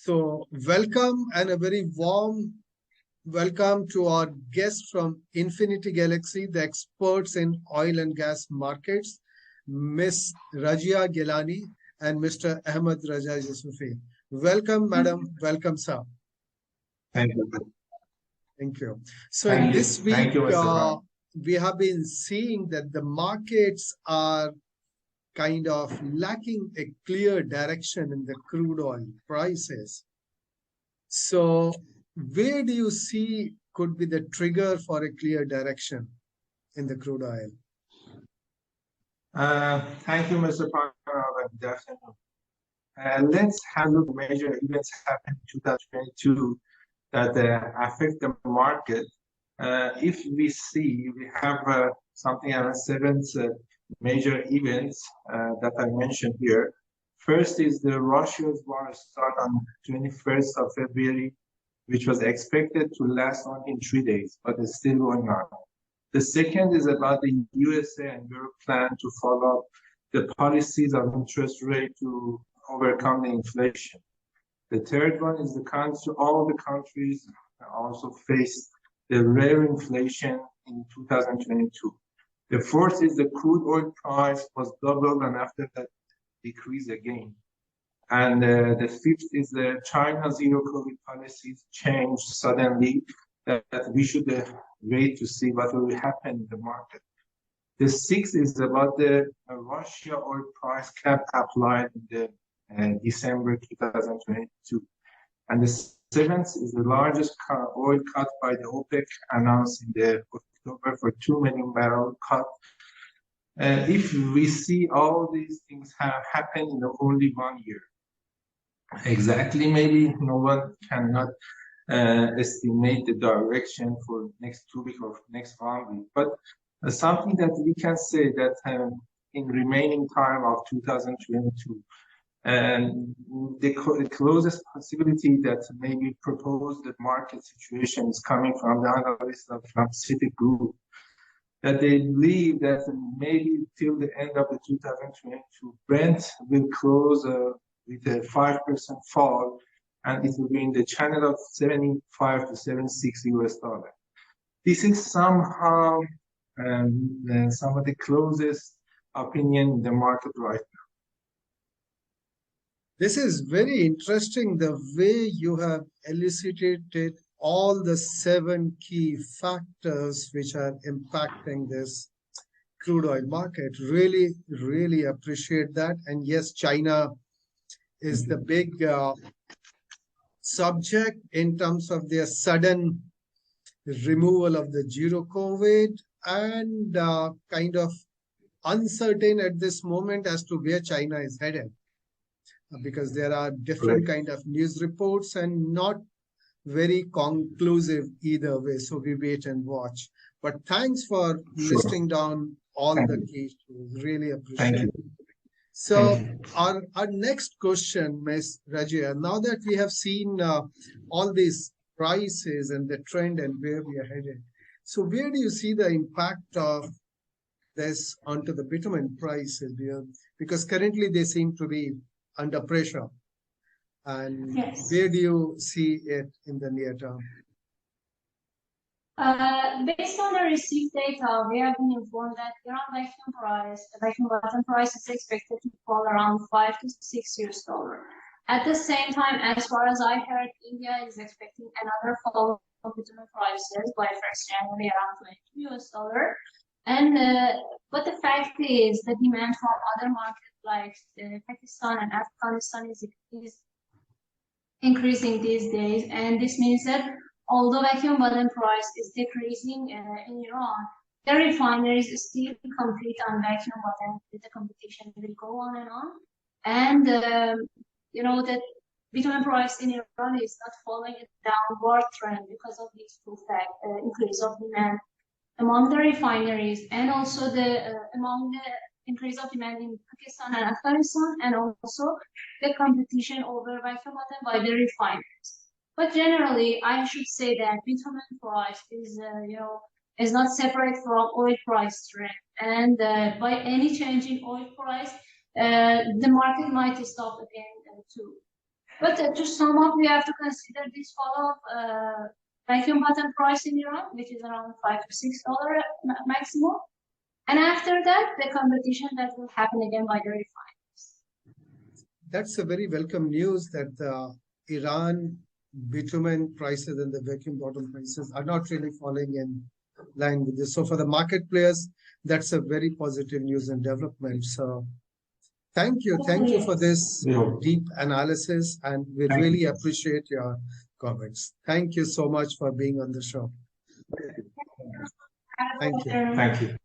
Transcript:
So, welcome and a very warm welcome to our guests from Infinity Galaxy, the experts in oil and gas markets, Miss Rajia Gilani and Mr. Ahmed Raja Yusufi. Welcome, madam. Welcome, sir. Thank you. Thank you. So, in this week, Thank you, Mr. we have been seeing that the markets are kind of lacking a clear direction in the crude oil prices. So where do you see could be the trigger for a clear direction in the crude oil? Thank you, Mr. Pranav. Definitely. Let's have a look at major events happened in 2022 that affect the market. If we see, we have something around seven major events that I mentioned here. First is the Russia's war start on 21st of February, which was expected to last only in 3 days, but it's still going on. The second is about the USA and Europe plan to follow up the policies of interest rate to overcome the inflation. The third one is all the countries also faced the rare inflation in 2022. The fourth is the crude oil price was doubled and after that decreased again. And the fifth is the China zero COVID policies changed suddenly that we should wait to see what will happen in the market. The sixth is about the Russia oil price cap applied in the December 2022. And the seventh is the largest oil cut by the OPEC announced in the October for 2 million barrel cut. If we see all these things have happened in only 1 year, exactly, maybe no one cannot estimate the direction for next 2 weeks or next 1 week. But something that we can say that in remaining time of 2022, and the closest possibility that maybe proposed the market situation is coming from the analysts from Citigroup, that they believe that maybe till the end of the 2022, Brent will close with a 5% fall, and it will be in the channel of 75 to 76 US dollar. This is somehow some of the closest opinion in the market right now. This is very interesting, the way you have elucidated all the 7 key factors which are impacting this crude oil market. Really, really appreciate that. And yes, China is the big subject in terms of their sudden removal of the zero COVID and kind of uncertain at this moment as to where China is headed, because there are different kind of news reports and not very conclusive either way. So we wait and watch. But thanks for listing down all the key issues. Really appreciate it. So our next question, Ms. Rajia, now that we have seen all these prices and the trend and where we are headed, so where do you see the impact of this onto the bitumen prices? Because currently they seem to be under pressure. And yes, where do you see it in the near term? Based on the received data, we have been informed that Iran vacuum bottom price is expected to fall around 5 to 6 US dollar. At the same time, as far as I heard, India is expecting another fall of bitumen prices by 1st January around 22 US dollar. And but the fact is, the demand from other markets like Pakistan and Afghanistan is increasing these days, and this means that although vacuum bottom price is decreasing in Iran, the refineries still compete on vacuum bottom. The competition will go on and on, and that bitumen price in Iran is not following a downward trend because of these two facts: increase of demand among the refineries, and also among the increase of demand in Pakistan and Afghanistan, and also the competition over vacuum bottom by the refineries. But generally, I should say that bitumen price is not separate from oil price trend, and by any change in oil price, the market might stop again too. But to sum up, we have to consider this fall of vacuum bottle price in Iran, which is around $5 to $6 maximum. And after that, the competition that will happen again by the refiners. That's a very welcome news that Iran bitumen prices and the vacuum bottle prices are not really falling in line with this. So for the market players, that's a very positive news and development. So thank you for this deep analysis, and we really appreciate your comments. Thank you so much for being on the show. Thank you. Thank you.